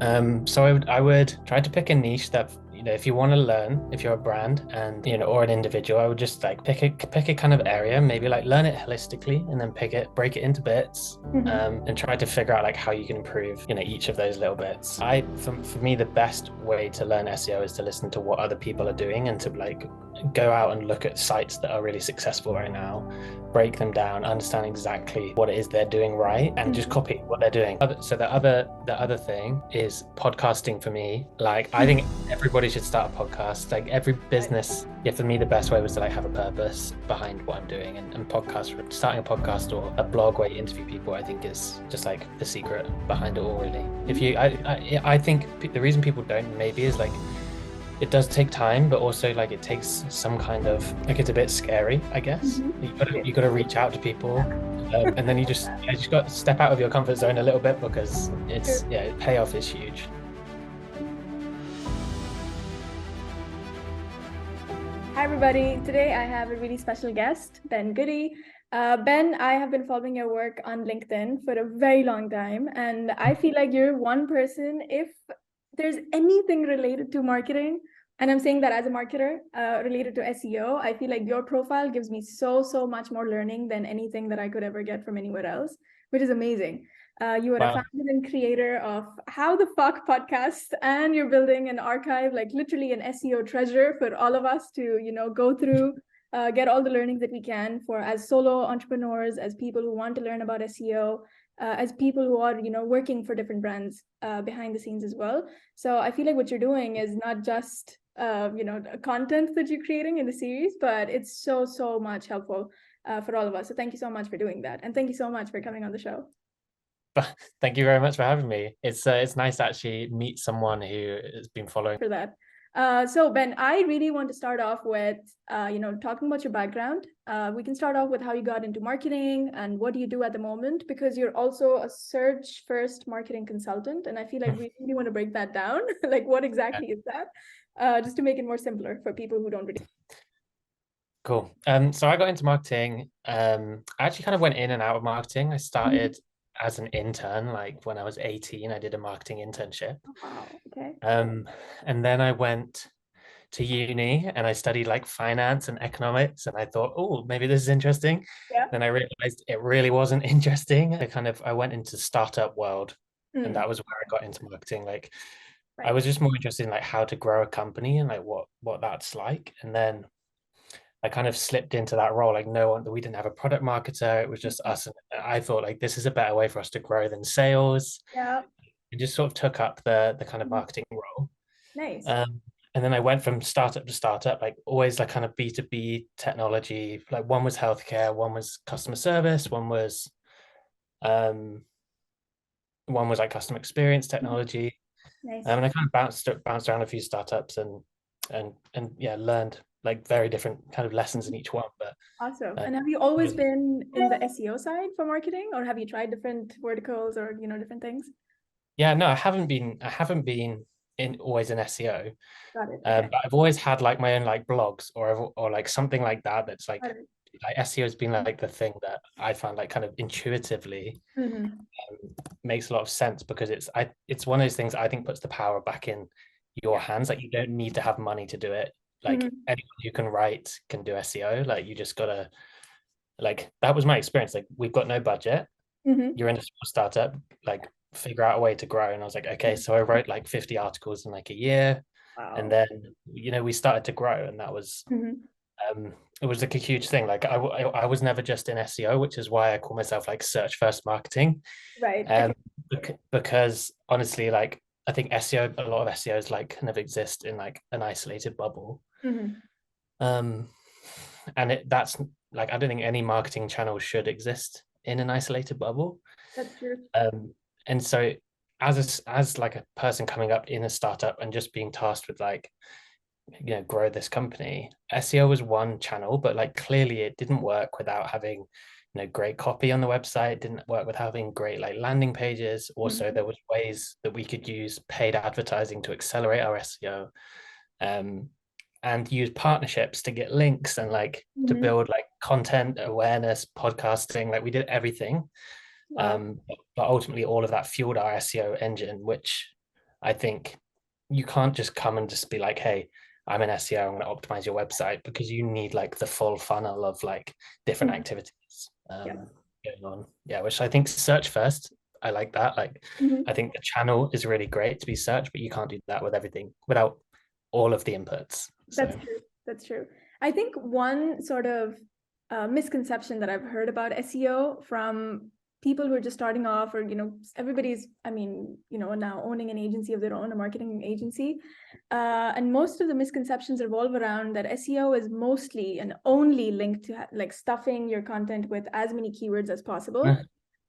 So I would try to pick a niche that, if you want to learn, if you're a brand and, or an individual, I would just like pick a kind of area, maybe like learn it holistically and then break it into bits, Mhm. and try to figure out like how you can improve, each of those little bits. For me, the best way to learn SEO is to listen to what other people are doing and to like go out and look at sites that are really successful right now, break them down, understand exactly what it is they're doing right, and just Mhm. copy what they're doing. So the other thing is podcasting for me. Like I think everybody should start a podcast. Like every Right. business, yeah, for me the best way was to like have a purpose behind what I'm doing, and starting a podcast or a blog where you interview people, I think is just like the secret behind it all, really. If Mhm. you I think the reason people don't maybe is like it does take time, but also like it takes some kind of like it's a bit scary, I guess. Mhm. You gotta reach out to people, and then you just got to step out of your comfort zone a little bit because True. payoff is huge. Hi, everybody. Today I have a really special guest, Ben Goodey. Ben, I have been following your work on LinkedIn for a very long time, and I feel like you're one person, if there's anything related to marketing, and I'm saying that as a marketer, related to SEO, I feel like your profile gives me so much more learning than anything that I could ever get from anywhere else, which is amazing. You are a Wow. founder and creator of How the Fuck podcast, and you're building an archive, like literally an SEO treasure for all of us to, go through, get all the learnings that we can for as solo entrepreneurs, as people who want to learn about SEO, as people who are, working for different brands behind the scenes as well. So I feel like what you're doing is not just, content that you're creating in the series, but it's so much helpful for all of us. So thank you so much for doing that, and thank you so much for coming on the show. Thank you very much for having me. It's nice to actually meet someone who has been following. For that. So Ben, I really want to start off with, talking about your background. We can start off with how you got into marketing and what do you do at the moment, because you're also a search first marketing consultant. And I feel like we really want to break that down. Like, what exactly is that? Just to make it more simpler for people who don't really. Cool. So I got into marketing. I actually kind of went in and out of marketing. I Mhm. started as an intern, like when I was 18, I did a marketing internship. Oh, wow. Okay. Um, and then I went to uni and I studied like finance and economics, and I thought, oh, maybe this is interesting. Yeah. Then I realized it really wasn't interesting. I went into startup world, and Mm, that was where I got into marketing. Like I right. was just more interested in like how to grow a company and like what that's like. And then I kind of slipped into that role. Like we didn't have a product marketer. It was just Mhm. us. And I thought like this is a better way for us to grow than sales. Yeah. It just sort of took up the kind of Mhm. marketing role. Nice. And then I went from startup to startup, like always like kind of B2B technology. Like one was healthcare, one was customer service, um, one was like customer experience Mhm. technology. Nice. And I kind of bounced around a few startups and yeah, learned like very different kind of lessons in each one. But Awesome. uh, And have you always been in the SEO side for marketing, or have you tried different verticals or, different things? yeah, no, I haven't been in always in SEO. Got it. Okay. But I've always had like my own like blogs or like something like that that's Got it. like SEO has been like the thing that I found like kind of intuitively Mm-hmm. makes a lot of sense because it's one of those things I think puts the power back in your Yeah. hands. Like you don't need to have money to do it. Like Mm-hmm. anyone who can write can do SEO. Like you just gotta like that was my experience. Like we've got no budget. Mm-hmm. You're in a small startup, like figure out a way to grow. And I was like, okay, so I wrote like 50 articles in like a year. And Wow. then, we started to grow, and Mm-hmm. um, it was like a huge thing. Like I was never just in SEO, which is why I call myself like search first marketing. Right. Okay. Um, because honestly, like I think SEO, a lot of SEOs like kind of exist in like an isolated bubble. Mm-hmm. Um, and that's like I don't think any marketing channel should exist in an isolated bubble. That's true. Um, and so as like a person coming up in a startup and just being tasked with like grow this company, SEO was one channel, but like clearly it didn't work without having great copy on the website. It didn't work with having great like landing pages. Also Mm-hmm. there was ways that we could use paid advertising to accelerate our SEO, um, and use partnerships to get links and like to Mm-hmm. build like content awareness, podcasting. Like we did everything, Wow. but ultimately all of that fueled our SEO engine, which I think you can't just come and just be like, hey, I'm an SEO, I'm going to optimize your website, because you need like the full funnel of like different Mhm. activities Yeah. going on. Yeah, which I think search first. I like that. Like, I Mhm. think the channel is really great to be search, but you can't do that with everything without all of the inputs. That's So, true. That's true. I think one sort of misconception that I've heard about SEO from people who are just starting off, or everybody's, I mean, now owning an agency of their own, a marketing agency, and most of the misconceptions revolve around that SEO is mostly and only linked to like stuffing your content with as many keywords as possible.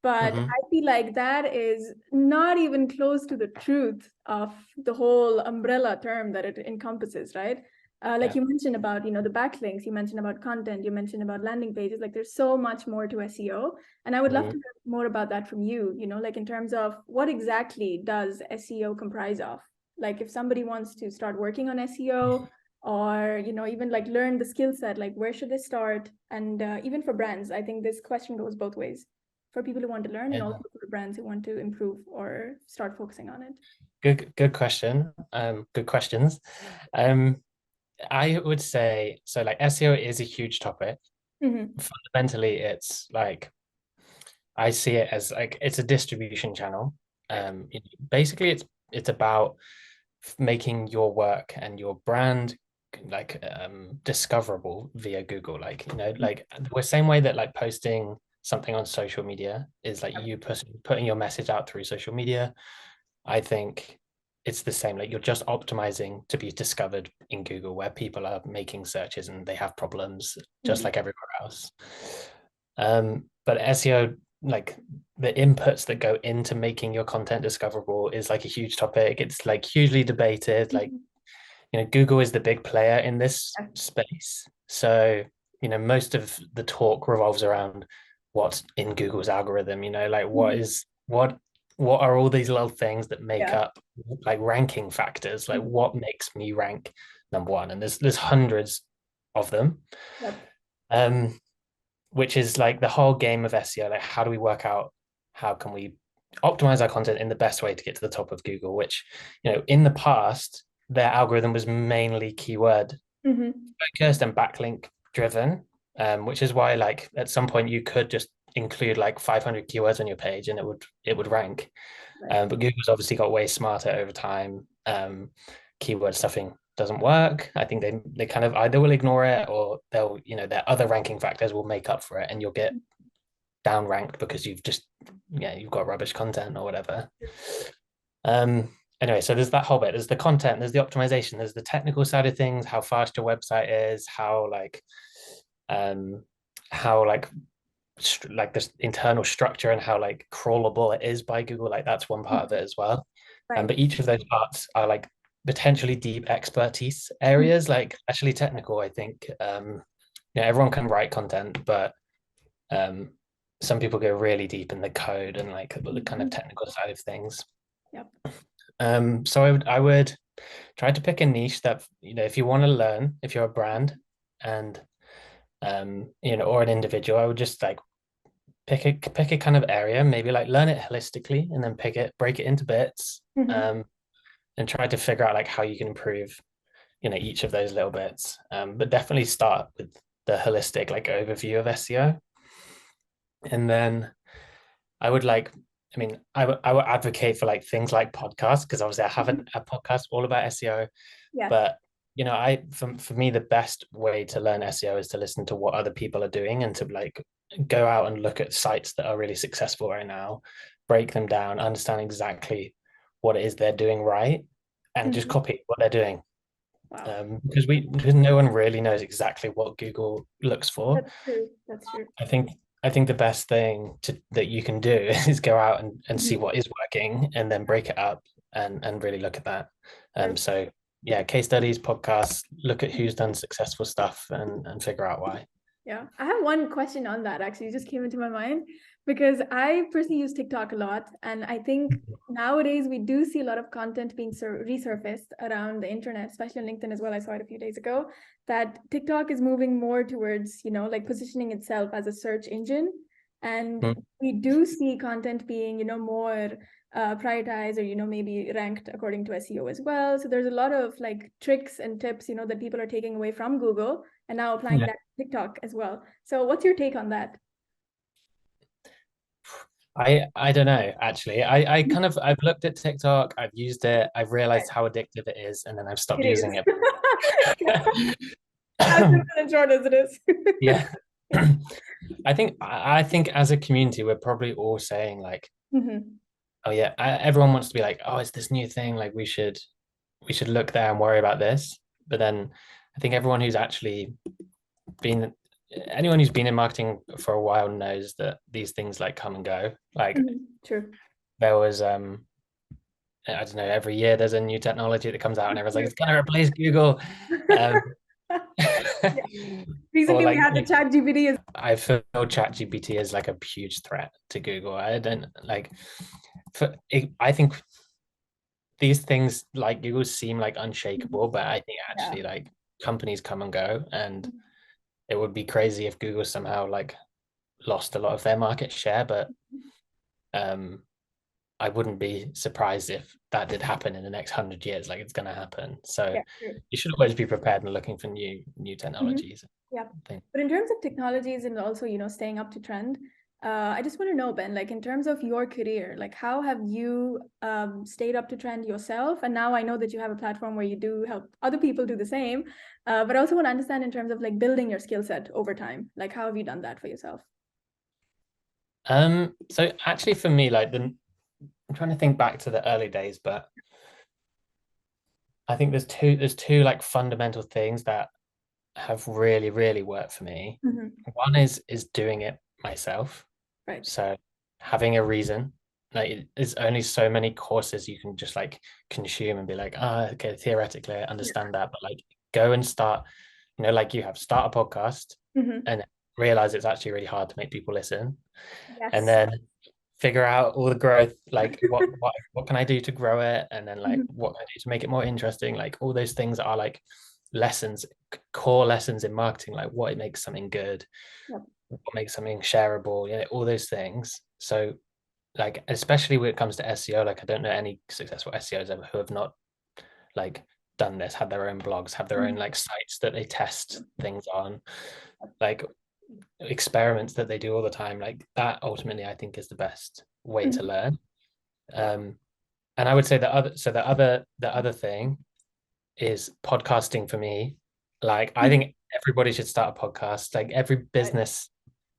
But mhm. I feel like that is not even close to the truth of the whole umbrella term that it encompasses, right? Like Yeah. you mentioned about, the backlinks, you mentioned about content, you mentioned about landing pages, like there's so much more to SEO. And I would love to Mhm. hear more about that from you, like in terms of what exactly does SEO comprise of? Like if somebody wants to start working on SEO or, even like learn the skill set, like where should they start? And even for brands, I think this question goes both ways for people who want to learn and Yeah. also for brands who want to improve or start focusing on it. Good question. Good questions. Um, I would say so. Like SEO is a huge topic. Mm-hmm. Fundamentally, it's like I see it as like it's a distribution channel. Right. Basically, it's about making your work and your brand like discoverable via Google. Like like the same way that like posting something on social media is like you putting your message out through social media. I think it's the same. Like you're just optimizing to be discovered in Google, where people are making searches and they have problems, just Mm-hmm. like everywhere else. But SEO, like the inputs that go into making your content discoverable, is like a huge topic. It's like hugely debated. Like Mm-hmm. Google is the big player in this space, so most of the talk revolves around what's in Google's algorithm. Like Mm-hmm. what are all these little things that make Yeah. up like ranking factors, like Mm-hmm. what makes me rank number one, and there's hundreds of them. Yep. um which is like the whole game of SEO. Like, how do we work out how can we optimize our content in the best way to get to the top of Google? Which, in the past, their algorithm was mainly keyword Mm-hmm. focused and backlink driven, which is why, like, at some point you could just include like 500 keywords on your page and it would rank. Right. But Google's obviously got way smarter over time. Keyword stuffing doesn't work. I think they kind of either will ignore it, or they'll, their other ranking factors will make up for it, and you'll get down ranked because you've got rubbish content or whatever. Um, anyway, so there's that whole bit. There's the content, there's the optimization, there's the technical side of things, how fast your website is, um how like this internal structure and how like crawlable it is by Google. Like that's one part of it as well. Right. But each of those parts are like potentially deep expertise areas, like actually technical. I think everyone can write content, but um some people go really deep in the code and like the kind Mm-hmm. of technical side of things. Yep. So I would try to pick a niche that, if you want to learn, if you're a brand and or an individual, I would just like pick a kind of area, maybe like learn it holistically and then break it into bits, Mm-hmm. um, and try to figure out like how you can improve, each of those little bits. But definitely start with the holistic like overview of SEO. And then I would like, I mean, I would advocate for like things like podcasts, because obviously I have a podcast all about SEO. Yeah. But for me, the best way to learn SEO is to listen to what other people are doing and to like go out and look at sites that are really successful right now, break them down, understand exactly what it is they're doing right, and just Mm-hmm. copy what they're doing. Wow. Because no one really knows exactly what Google looks for. That's true. That's true. I think the best thing that you can do is go out and see Mm-hmm. what is working and then break it up and really look at that. True. So yeah, case studies, podcasts, look at who's done successful stuff and figure out why. Yeah, I have one question on that actually. It just came into my mind because I personally use TikTok a lot. And I think nowadays we do see a lot of content being resurfaced around the internet, especially on LinkedIn as well. I saw it a few days ago that TikTok is moving more towards, like positioning itself as a search engine. And Mm. we do see content being, more prioritized or, maybe ranked according to SEO as well. So there's a lot of like tricks and tips, that people are taking away from Google and now applying that to TikTok as well. So what's your take on that? I don't know, actually. I've looked at TikTok, I've used it, I've realized how addictive it is, and then I've stopped It is. using it. As simple and short as it is. Yeah. I think as a community, we're probably all saying like, oh yeah, everyone wants to be like, oh, it's this new thing, like we should look there and worry about this. But then I think everyone who's actually been anyone who's been in marketing for a while knows that these things like come and go. Like True. there was I don't know, every year there's a new technology that comes out and everyone's like, it's gonna replace Google. Or Recently we like had the chat GPT. I feel chat GPT is like a huge threat to Google. I don't like I think these things like Google seem like unshakable, but I think actually like companies come and go, and it would be crazy if Google somehow like lost a lot of their market share. But I wouldn't be surprised if that did happen in the next 100 years. Like it's going to happen. So you should always be prepared and looking for new technologies. Yeah. But in terms of technologies and also, staying up to trend, I just want to know, Ben, like in terms of your career, like how have you stayed up to trend yourself? And now I know that you have a platform where you do help other people do the same. But I also want to understand in terms of like building your skill set over time. Like how have you done that for yourself? So actually for me, like I'm trying to think back to the early days, but I think there's two like fundamental things that have really worked for me. One is doing it myself. Right. So having a reason. Like there's only so many courses you can just like consume and be like, oh, okay, theoretically I understand that, but like go and start, like you have, start a podcast and realize it's actually really hard to make people listen. And then figure out all the growth, like what can I do to grow it, and then like what can I do to make it more interesting. Like all those things are like lessons, core lessons in marketing, like what makes something good, what makes something shareable, all those things. So like especially when it comes to SEO, like I don't know any successful SEOs ever who have not like done this, had their own blogs, have their own like sites that they test things on, like experiments that they do all the time. Like that ultimately I think is the best way to learn. And I would say the other thing is podcasting for me. Like I think everybody should start a podcast. Like every business,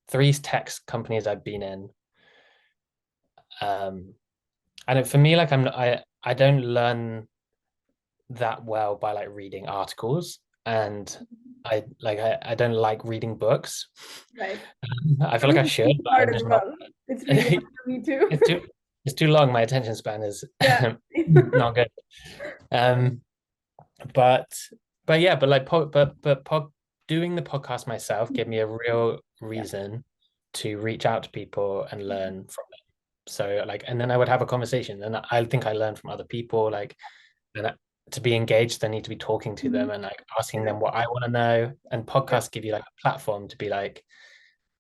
3 tech companies I've been in, and for me, like I don't learn that well by like reading articles, and I don't like reading books. Right. I feel like I should, but I'm just not. It's really hard for me too. It's too long. My attention span is not good. But yeah, but like doing the podcast myself gave me a real reason to reach out to people and learn from them. So like, and then I would have a conversation, and I think I learned from other people. Like, and to be engaged, I need to be talking to them and like asking them what I want to know. And podcasts give you like a platform to be like.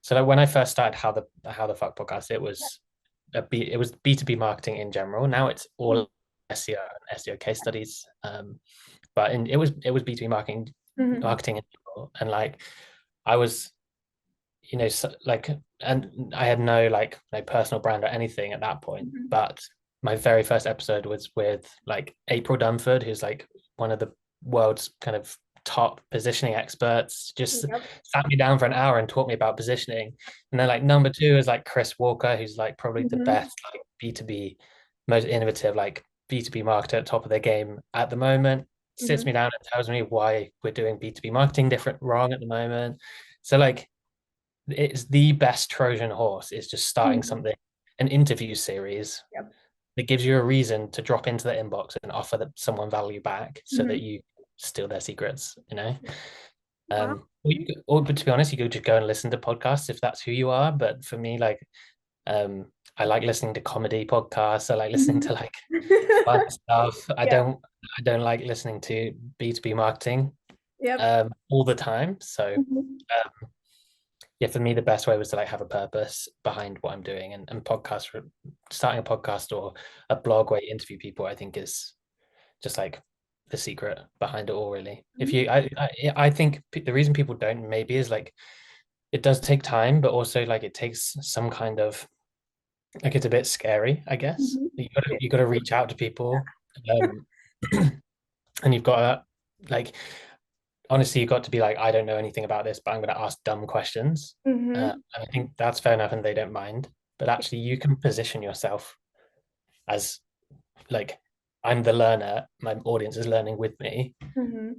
So like when I first started How the Fuck podcast, it was B2B marketing in general. Now it's all SEO and SEO case studies. But it was B2B marketing in general. And like I was, so, like, and I had no like no personal brand or anything at that point. But my very first episode was with like April Dunford, who's like one of the world's kind of top positioning experts, just sat me down for an hour and taught me about positioning. And then like number 2 is like Chris Walker, who's like probably the best like B2B, most innovative like B2B marketer at top of their game at the moment. Sits me down and tells me why we're doing B2B marketing wrong at the moment. So like it's the best Trojan horse is just starting something, an interview series that gives you a reason to drop into the inbox and offer someone value back so that you steal their secrets, But to be honest, you could just go and listen to podcasts if that's who you are. But for me, like, I like listening to comedy podcasts. I like listening to like fun stuff. I don't like listening to B2B marketing all the time. So yeah, for me, the best way was to like have a purpose behind what I'm doing, and starting a podcast or a blog where you interview people, I think is just like the secret behind it all, really. If Mhm. you, I think the reason people don't maybe is like it does take time, but also like it takes some kind of like it's a bit scary, I guess. Mhm. You gotta reach out to people, um, and you've got to like honestly, you've got to be like, I don't know anything about this, but I'm going to ask dumb questions. Mhm. And I think that's fair enough, and they don't mind. But actually, you can position yourself as like, I'm the learner, my audience is learning with me. Mhm.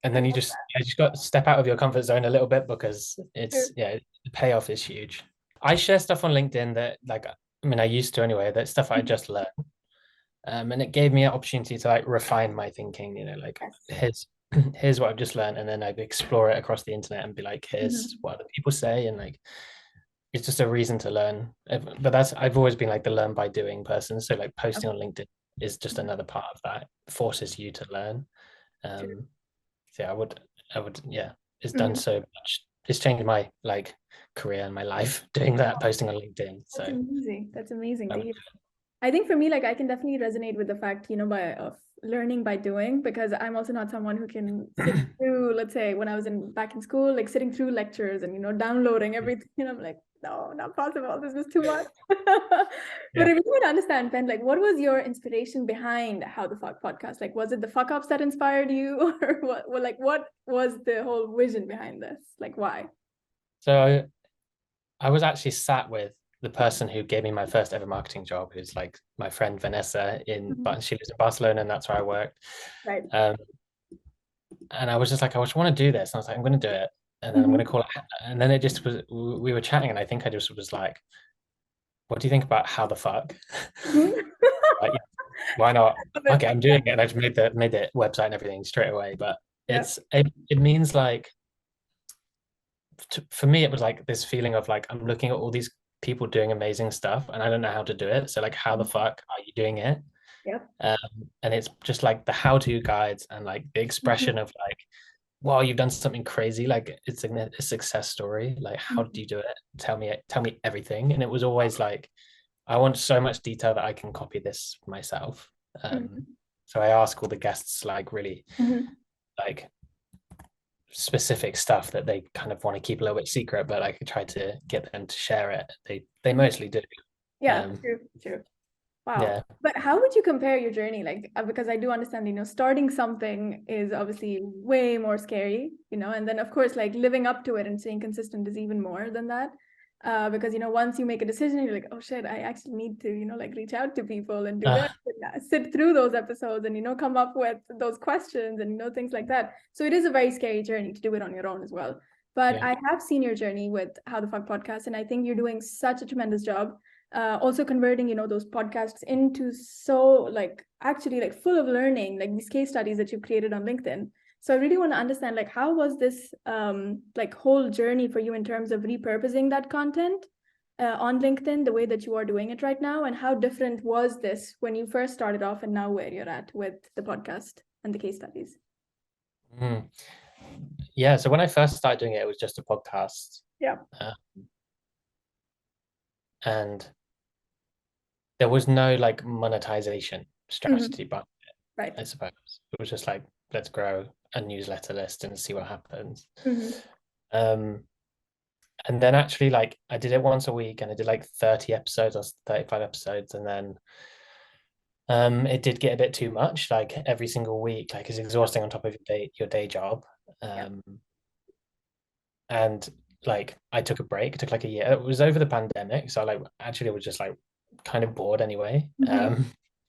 And I then love you just got to step out of your comfort zone a little bit because that. it's, yeah, the payoff is huge. I share stuff on LinkedIn that, like, I mean, I used to anyway, that stuff I just learned. And it gave me an opportunity to like refine my thinking, like Yes. here's what I've just learned, and then I explore it across the internet and be like, here's Mhm. what other people say, and like it's just a reason to learn. But that's I've always been like the learn by doing person. So like posting on LinkedIn is just another part of that. It forces you to learn. True. Um, so yeah, yeah, it's done Mhm. so much. It's changed my like career and my life doing that, posting on LinkedIn. That's So amazing. That's amazing I to would, hear. I think for me, like I can definitely resonate with the fact, by of learning by doing, because I'm also not someone who can sit through, let's say when I was back in school, like sitting through lectures and downloading everything. And I'm like, no, not possible. This is too much. But I yeah. really want to understand, Ben, like what was your inspiration behind How the Fuck podcast? Like, was it the fuck ups that inspired you, or what was the whole vision behind this? Like, why? So I was actually sat with the person who gave me my first ever marketing job, who's like my friend Vanessa Mhm. but she lives in Barcelona and that's where I worked. Right. Um, and I was just like, I just want to do this. And I was like, I'm going to do it. And then I'm going Mhm. to call it. And then it just was, we were chatting and I think I just was like, what do you think about how the fuck? Mhm. Like, yeah, why not? Love Okay, it. I'm doing it. And I just made the website and everything straight away. But Yeah. it means like, for me, it was like this feeling of like I'm looking at all these people doing amazing stuff, and I don't know how to do it. So like, how the fuck are you doing it? Yep. Um, and it's just like the how-to guides and like the Mhm. expression of like, wow, you've done something crazy. Like it's a success story. Like, how did Mhm. you do it? Tell me everything. And it was always like, I want so much detail that I can copy this myself. Um, Mhm. so I ask all the guests like really Mhm. like specific stuff that they kind of want to keep a little bit secret, but I try to get them to share it. They mostly do. Yeah, Um, true, true. Wow. yeah. But how would you compare your journey? Like, because I do understand, starting something is obviously way more scary, and then of course, like living up to it and staying consistent is even more than that. Because, once you make a decision, you're like, oh shit, I actually need to, like reach out to people and do this, Uh, and sit through those episodes and, come up with those questions and, things like that. So it is a very scary journey to do it on your own as well. But yeah. I have seen your journey with How the Fuck podcast, and I think you're doing such a tremendous job, also converting those podcasts into so like actually like full of learning, like these case studies that you've created on LinkedIn. So I really want to understand, like, how was this like whole journey for you in terms of repurposing that content on LinkedIn the way that you are doing it right now, and how different was this when you first started off and now where you're at with the podcast and the case studies? Mm. Yeah. So when I first started doing it, it was just a podcast. Yeah. Uh, and there was no like monetization Hmm. strategy, but Right. I suppose it was just like, let's grow a newsletter list and see what happens. Hmm. Um, and then actually like I did it once a week and I did like 30 episodes or 35 episodes, and then it did get a bit too much, like every single week, like it's Yeah. exhausting on top of your day job. Yeah. Um, and like I took a break, it took like a year. It was over the pandemic, so like actually I was just like kind of bored anyway. Hmm.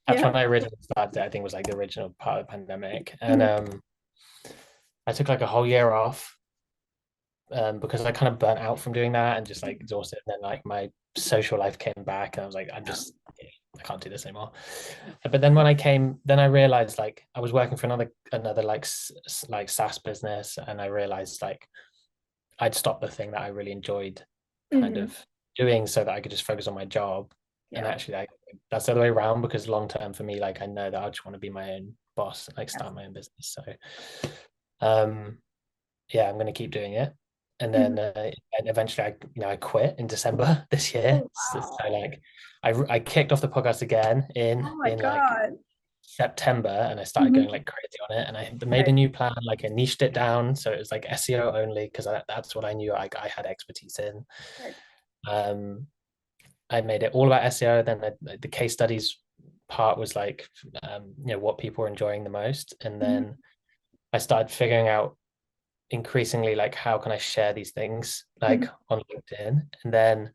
That's Yeah. when I originally started. I think was like the original part of the pandemic, and Hmm. I took like a whole year off, because I kind of burnt out from doing that and just like exhausted. And then like my social life came back, and I was like, Yeah. I can't do this anymore. But then when then I realized like I was working for another like like SaaS business, and I realized like I'd stopped the thing that I really enjoyed kind Hmm. of doing, so that I could just focus on my job. And Yeah. actually, that's the other way around, because long term for me, like I know that I just want to be my own boss, like Yes. start my own business. So, um, yeah, I'm going to keep doing it. and Mhm. then and eventually I quit in December this year. Oh, So wow. like I kicked off the podcast again Oh my in like God. September, and I started going Mhm. like crazy on it, and I made Right. a new plan. Like I niched it down, so it was like SEO only because that's what I knew I had expertise in. Right. um I made it all about SEO. Then the case studies part was like what people were enjoying the most, and Mhm. then I started figuring out increasingly like how can I share these things like Mhm. on LinkedIn. And then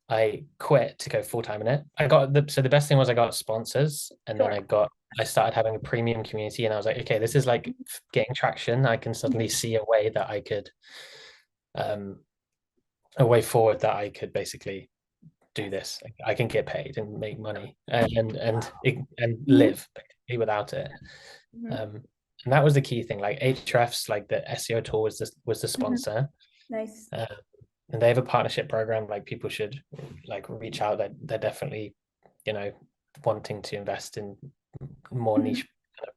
I quit to go full time in it. The best thing was I got sponsors, and then Sure. I started having a premium community, and I was like, okay, this is like getting traction. I can suddenly Mhm. see a way that I could um a way forward that I could basically do Yes. this. I can get paid and make money and Mhm. live basically without it. Mhm. Um, and that was the key thing. Like Ahrefs, like the SEO tool was the Mhm. sponsor. Nice. Um, and they have a partnership program. Like people should like reach out. They're definitely, you know, wanting to invest in more Mhm. niche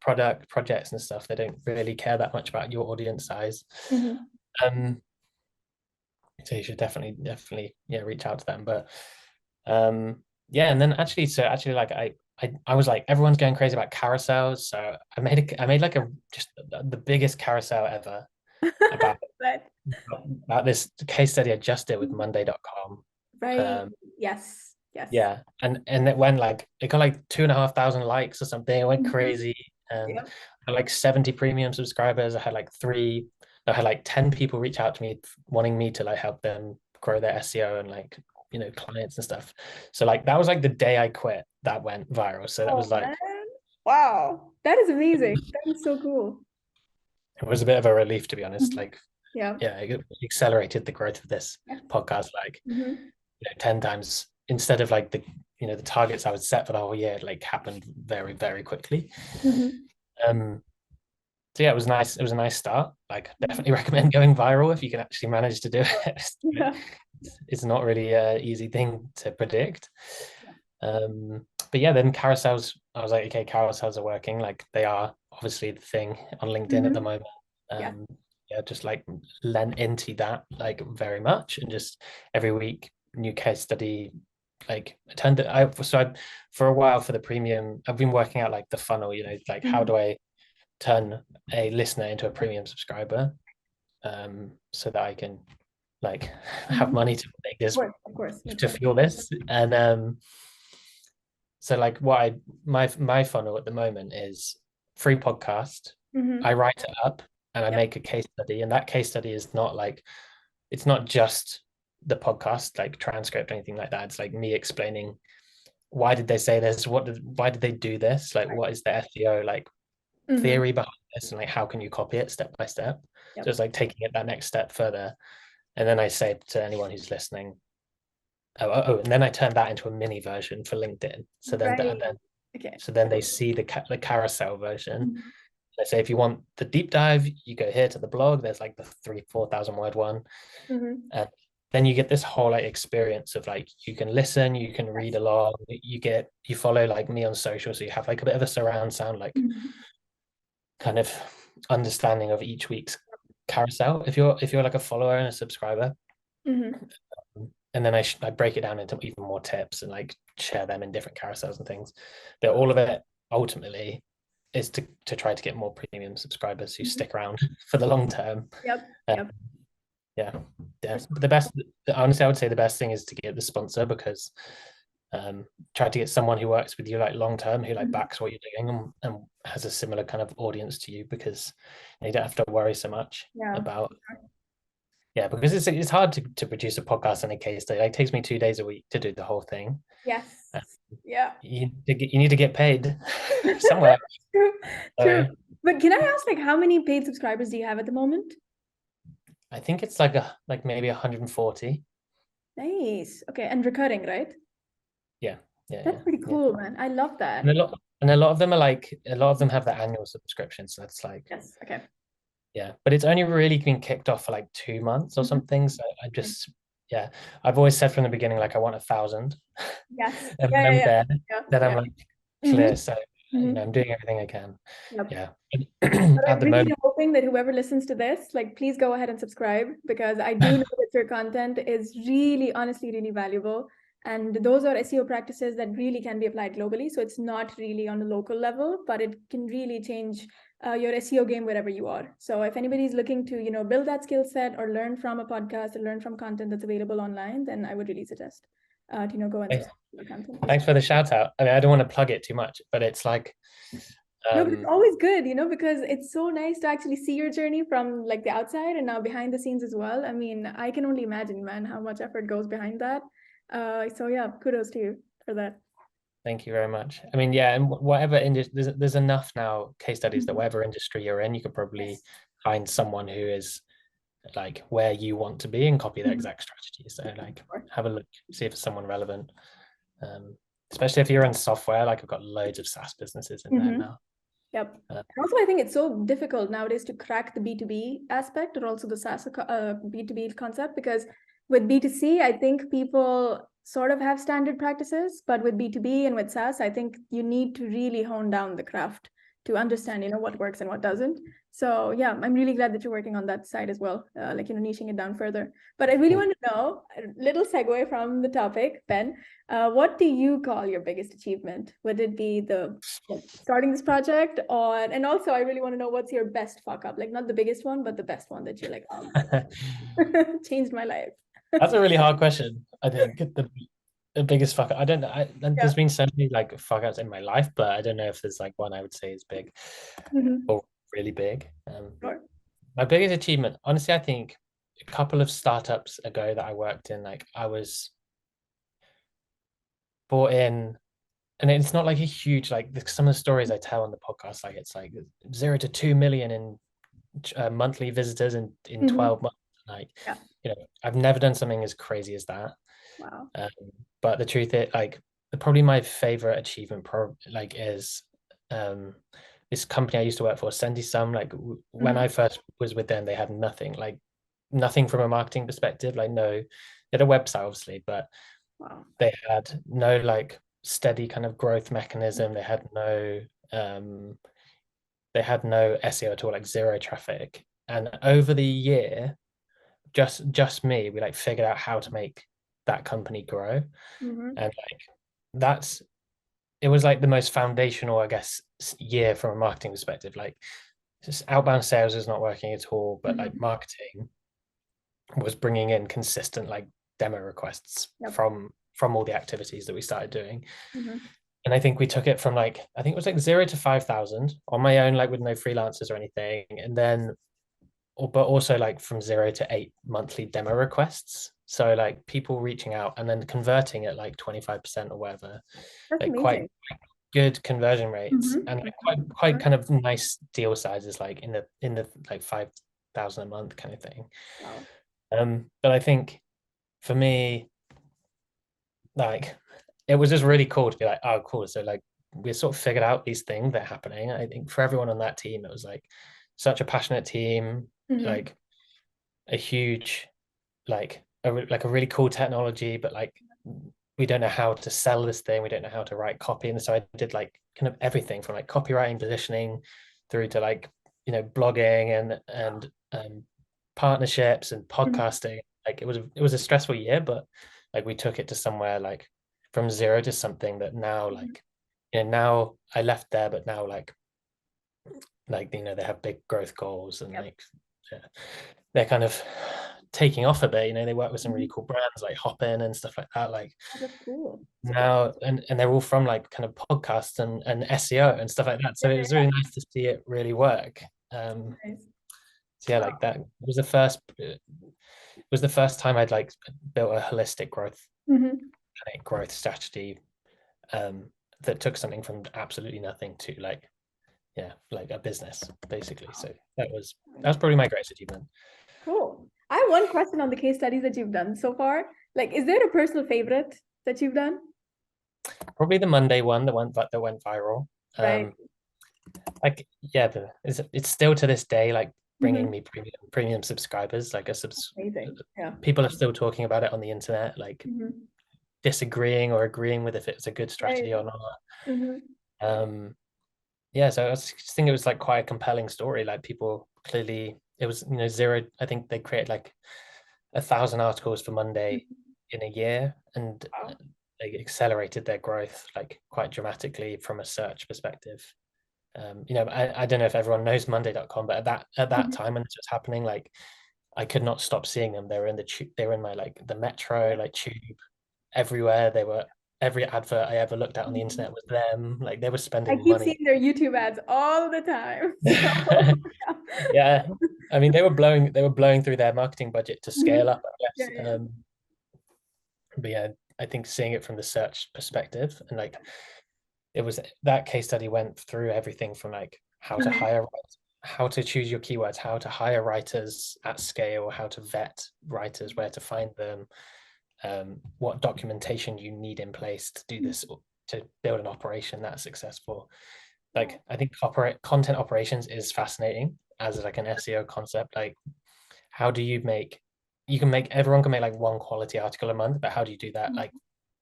kind of projects and stuff. They don't really care that much about your audience size. Mhm. Um, so you should definitely yeah reach out to them. But yeah, and then actually like I was like everyone's going crazy about carousels, so I made like a just the biggest carousel ever about Right. about this case study I just did with Mhm. Monday.com. Right. Um, Yes. Yes. yeah, and it went like it got like 2,500 likes or something. It went Mhm. crazy, and Yep. I had like 70 premium subscribers. I had like 10 people reach out to me wanting me to like help them grow their SEO and like clients and stuff. So like that was like the day I quit that went viral. So that Oh was man. like Wow. That is amazing. That is so cool. it was a bit of a relief to be honest. Mhm. Like Yeah. yeah, it accelerated the growth of this Yes. podcast like Mhm. 10 times instead of like the targets I would set for the whole year. It like happened very, very quickly. Mhm. Um, so yeah, it was nice. It was a nice start. Like Mhm. definitely recommend going viral if you can actually manage to do Sure. it. Yeah. It's not really an easy thing to predict. Yeah. But yeah, then carousels, I was like, okay, carousels are working. Like they are obviously the thing on LinkedIn at the Mhm. moment. Yeah. Yeah, just like lent into that like very much, and just every week new case study. Like I turned it. For a while for the premium, I've been working out like the funnel. Like how Mhm. do I turn a listener into a premium subscriber, so that I can like have Mhm. money to make this Of course, makes to sense. fuel this. And so like my funnel at the moment is free podcast. I Mhm. write it up and I Yep. make a case study, and that case study is not like it's not just the podcast like transcript or anything like that. It's like me explaining why did they say this, why did they do this, like Right. what is the SEO like Mhm. theory behind this, and like how can you copy it step by step. So Yep. it's like taking it that next step further. And then I say to anyone who's listening, and then I turn that into a mini version for LinkedIn. Right. Okay. So then they see the carousel version. Mhm. I say if you want the deep dive, you go here to the blog. There's like the 3,000-4,000 word one, Mhm. and then you get this whole like experience of like you can listen, you can read Yes. along, you follow like me on social, so you have like a bit of a surround sound like Mhm. kind of understanding of each week's carousel. If you're like a follower and a subscriber, Mhm. and then I break it down into even more tips and like share them in different carousels and things. But all of it ultimately is to try to get more premium subscribers who Mhm. stick around for the long term. Yep. Uh, Yep. yeah, For yeah. But sure. the best, honestly, I would say the best thing is to get the sponsor, because try to get someone who works with you like long term, who like Mhm. backs what you're doing, and has a similar kind of audience to you, because you don't have to worry so much Yeah. about yeah, because it's hard to produce a podcast and a case study. Like, it takes me 2 days a week to do the whole thing. Yes. Uh, Yeah. you need to get paid somewhere. True. True. So But can I ask, like, how many paid subscribers do you have at the moment? I think it's like maybe 140. Nice. Okay. And recurring, right? Yeah, yeah, That's yeah, pretty yeah. cool, man. I love And that. a lot of them are like a lot of them have the annual subscription, so that's like Yes. Okay. yeah. But it's only really been kicked off for like 2 months or Mhm. something. So I just yeah, I've always said from the beginning like I want 1,000, Yes. and Yeah. when Yeah. I'm Yeah. there, Yeah. then I'm Yeah. like Mhm. clear. So I'm doing everything I can. Yep. Yeah. But At I'm the really moment, hoping that whoever listens to this, like, please go ahead and subscribe, because I do know that your content is really, honestly, really valuable. And those are SEO practices that really can be applied globally. So it's not really on a local level, but it can really change your SEO game wherever you are. So if anybody's looking to, build that skill set or learn from a podcast or learn from content that's available online, then I would really suggest to, go and subscribe to your content. thanks for the shout out. I mean, I don't want to plug it too much, but it's like, No, but it's always good, because it's so nice to actually see your journey from like the outside and now behind the scenes as well. I mean, I can only imagine, man, how much effort goes behind that. So yeah, kudos to you for that. thank you very much. I mean, yeah, and whatever industry, there's enough now case studies that Mhm. whatever industry you're in, you could probably Yes. find someone who is like where you want to be and copy their Mhm. exact strategy. So like Sure. have a look, see if it's someone relevant. Especially if you're in software, like I've got loads of SaaS businesses in there Mhm. now. Yep. Uh, And also, I think it's so difficult nowadays to crack the B2B aspect or also the SaaS B2B concept, because with B2C, I think people sort of have standard practices, but with B2B and with SaaS, I think you need to really hone down the craft to understand, what works and what doesn't. So yeah, I'm really glad that you're working on that side as well, like, niching it down further. But I really want to know, a little segue from the topic, Ben, what do you call your biggest achievement? Would it be the like starting this project, or and also I really want to know what's your best fuck up, like not the biggest one but the best one that you're like, oh changed my life. That's a really hard question. I think the biggest fuck up. I don't know. Yeah. There's been so many like fuck ups in my life, but I don't know if there's like one I would say is big Mm-hmm. or really big. Sure. My biggest achievement, honestly, I think a couple of startups ago that I worked in, like I was brought in, and it's not like a huge like some of the stories I tell on the podcast, like it's like 0 to 2 million in monthly visitors in Mm-hmm. 12 months. Like, Yeah. I've never done something as crazy as that. Wow. Um, but the truth is, like, probably my favorite achievement, is um, this company I used to work for, Sendy Sum. Like, when Mm-hmm. I first was with them, they had nothing, like, nothing from a marketing perspective. Like, no, they had a website, obviously, but Wow. they had no like steady kind of growth mechanism. Um, they had no SEO at all, like zero traffic. And over the year, just me, we like figured out how to make that company grow. Mm-hmm. And like that's it was like the most foundational, I guess, year from a marketing perspective. Like just outbound sales is not working at all, but like Mm-hmm. marketing was bringing in consistent like demo requests Yep. from all the activities that we started doing. Mm-hmm. And I think we took it from like I think it was like 0 to 5,000 on my own, like with no freelancers or anything, and then but also like from 0 to 8 monthly demo requests. So like people reaching out and then converting at like 25% or whatever, That's like quite amazing. good conversion rates and like Mm-hmm. quite kind of nice deal sizes, like in the like 5,000 a month kind of thing. Wow. But I think for me, like it was just really cool to be like, oh, cool. So like we sort of figured out these things that are happening. I think for everyone on that team, it was like such a passionate team, Mm-hmm. like a huge like a really cool technology, but like we don't know how to sell this thing. We don't know how to write copy. And so I did like kind of everything from like copywriting, positioning through to like, blogging and partnerships and Mm-hmm. podcasting. Like it was a stressful year, but like we took it to somewhere like from zero to something that now like, now I left there, but now like they have big growth goals and Yep. like yeah, they're kind of taking off a bit. They work with some really Mm-hmm. cool brands like Hopin and stuff like that. Like Oh, that's cool. Super. now, and they're all from like kind of podcasts and SEO and stuff like that. So Yeah, it yeah, was really nice to see it really work. yeah. Nice. So yeah, Wow. like that was the first time I'd like built a holistic Mm-hmm. growth strategy um, that took something from absolutely nothing to like like a business basically. So that was probably my greatest achievement. Cool. I have one question on the case studies that you've done so far. Like, is there a personal favorite that you've done? Probably the Monday one that went viral. Right. Um, like yeah, it's still to this day like bringing Mm-hmm. me premium subscribers. Like Amazing. Yeah. people are still talking about it on the internet, like Mm-hmm. disagreeing or agreeing with if it's a good Right. strategy or not. Mm-hmm. Um, yeah, so I just think it was like quite a compelling story. Like people clearly, it was, zero. I think they created like 1,000 articles for Monday Mhm. in a year, and Wow. they accelerated their growth like quite dramatically from a search perspective. I don't know if everyone knows Monday.com, but at that Mhm. time when this was happening, like I could not stop seeing them. They were in they were in my like the metro, like tube, everywhere. They were every advert I ever looked at on the Mhm. internet was them. Like they were I spending keep money. seeing their YouTube ads all the time. So Yeah. I mean, they were blowing through their marketing budget to Mhm. scale up, I Yeah, guess. yeah. But yeah, I think seeing it from the search perspective and like it was that case study went through everything from like Mhm. how to choose your keywords, how to hire writers at scale, how to vet writers, where to find them, what documentation you need in place to do this, to build an operation that's successful. Oh, Like I think content operations is fascinating as like an SEO concept. Like how do you make everyone can make like one quality article a month, but how do you do that like mhm.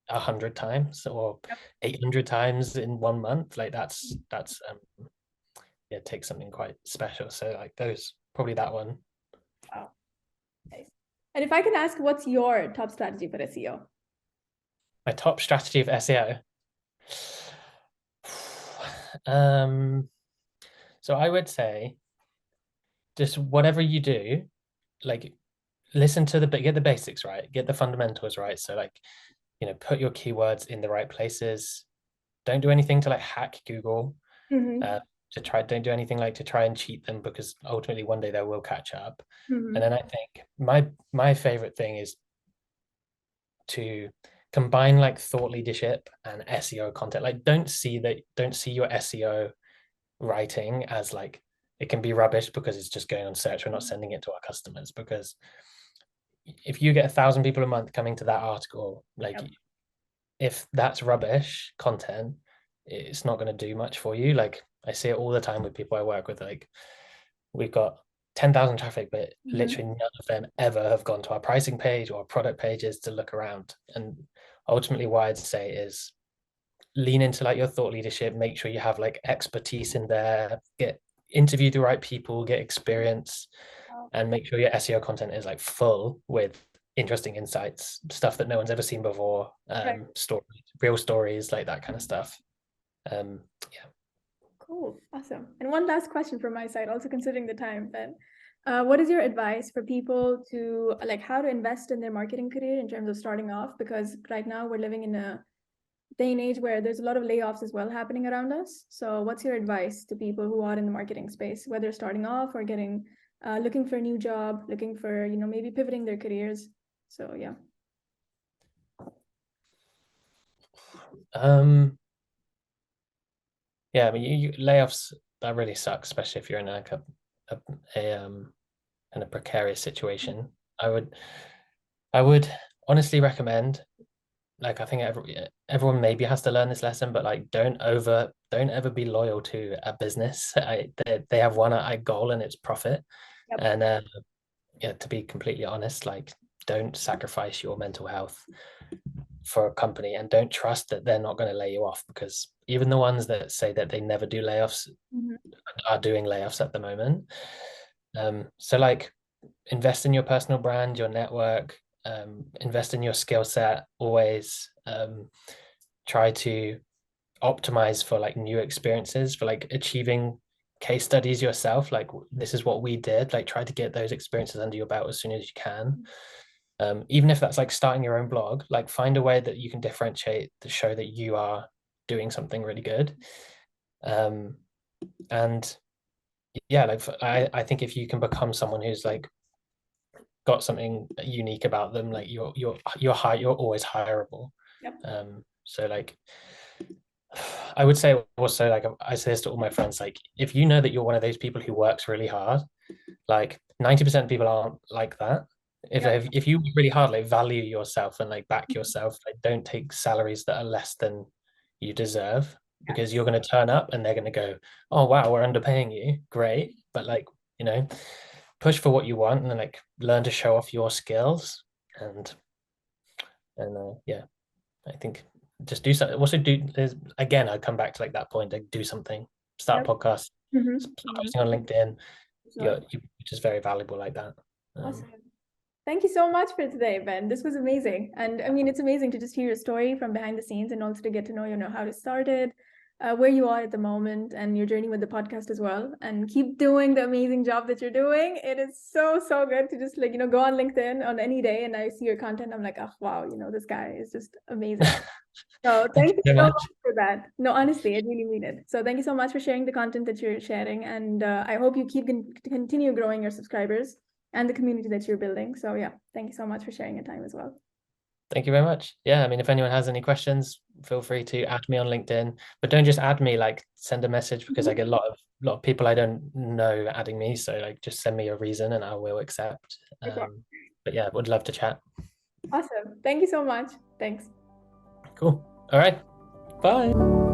100 times or Yep. 800 times in 1 month? Like that's yeah, take something quite special. So like those probably that one. Wow. Nice. And if I can ask, what's your top strategy for SEO? My top strategy of SEO. Um, so I would say just whatever you do, like listen to get the basics right, get the fundamentals right. So like, put your keywords in the right places. Don't do anything to like hack Google. Uh, Hmm. don't do anything like to try and cheat them because ultimately one day they will catch up. And Hmm. then I think my favorite thing is to combine like thought leadership and SEO content. Like don't see your SEO writing as like it can be rubbish because it's just going on search. We're not sending it to our customers because if you get 1,000 people a month coming to that article, like Yep. if that's rubbish content, it's not going to do much for you. Like I see it all the time with people I work with. Like we've got 10,000 traffic, but Hmm. literally none of them ever have gone to our pricing page or product pages to look around. And ultimately, what I'd say is lean into like your thought leadership, make sure you have like expertise in there, get interview the right people, get experience, Wow. and make sure your SEO content is like full with interesting insights, stuff that no one's ever seen before, Right. stories, real stories, like that kind of stuff. Yeah. Cool. Awesome. And one last question from my side, also considering the time, then. What is your advice for people to like how to invest in their marketing career in terms of starting off? Because right now we're living in a day and age where there's a lot of layoffs as well happening around us. So what's your advice to people who are in the marketing space, whether starting off or getting looking for a new job, looking for, maybe pivoting their careers? So yeah. Yeah, I mean, layoffs that really sucks, especially if you're in like a, in a precarious situation. I would I would honestly recommend, like I think everyone maybe has to learn this lesson, but like don't ever be loyal to a business. They have one goal and it's profit. Yep. And yeah, to be completely honest, like don't sacrifice your mental health for a company and don't trust that they're not going to lay you off because even the ones that say that they never do layoffs Mhm. are doing layoffs at the moment. So like invest in your personal brand, your network, invest in your skill set always. Try to optimize for like new experiences, for like achieving case studies yourself. Like this is what we did. Like try to get those experiences under your belt as soon as you can. Even if that's like starting your own blog, like find a way that you can differentiate to show that you are doing something really good. Um, and yeah, like I think if you can become someone who's like got something unique about them, like you're always hireable. Yep. So like I would say also like I say this to all my friends, like if you know that you're one of those people who works really hard, like 90% of people aren't like that. Yep. If you work really hard, like value yourself and like back yourself, like don't take salaries that are less than you deserve because Yes. you're going to turn up and they're going to go, oh wow, we're underpaying you, great, but like you know push for what you want and then like learn to show off your skills and yeah, I think just do something. Also, do there's again, I come back to like that point, like do something. start Yep. a podcast, start posting on LinkedIn. Sure. You're just very valuable like that. Awesome. Thank you so much for today, Ben. This was amazing. And I mean, it's amazing to just hear your story from behind the scenes and also to get to know, how to start it, where you are at the moment and your journey with the podcast as well. And keep doing the amazing job that you're doing. It is so, so good to just go on LinkedIn on any day and I see your content. I'm like, oh, wow, this guy is just amazing. So Thank you thank you so so much. much for that. No, honestly, I really mean it. So thank you so much for sharing the content that you're sharing. And I hope you continue growing your subscribers and the community that you're building. So yeah, thank you so much for sharing your time as well. Thank you very much. Yeah, I mean, if anyone has any questions, feel free to add me on LinkedIn, but don't just add me, like send a message, because I get a lot of people I don't know adding me. So like just send me a reason and I will accept. But yeah, would love to chat. Awesome. Thank you so much. Thanks. Cool. All right. Bye.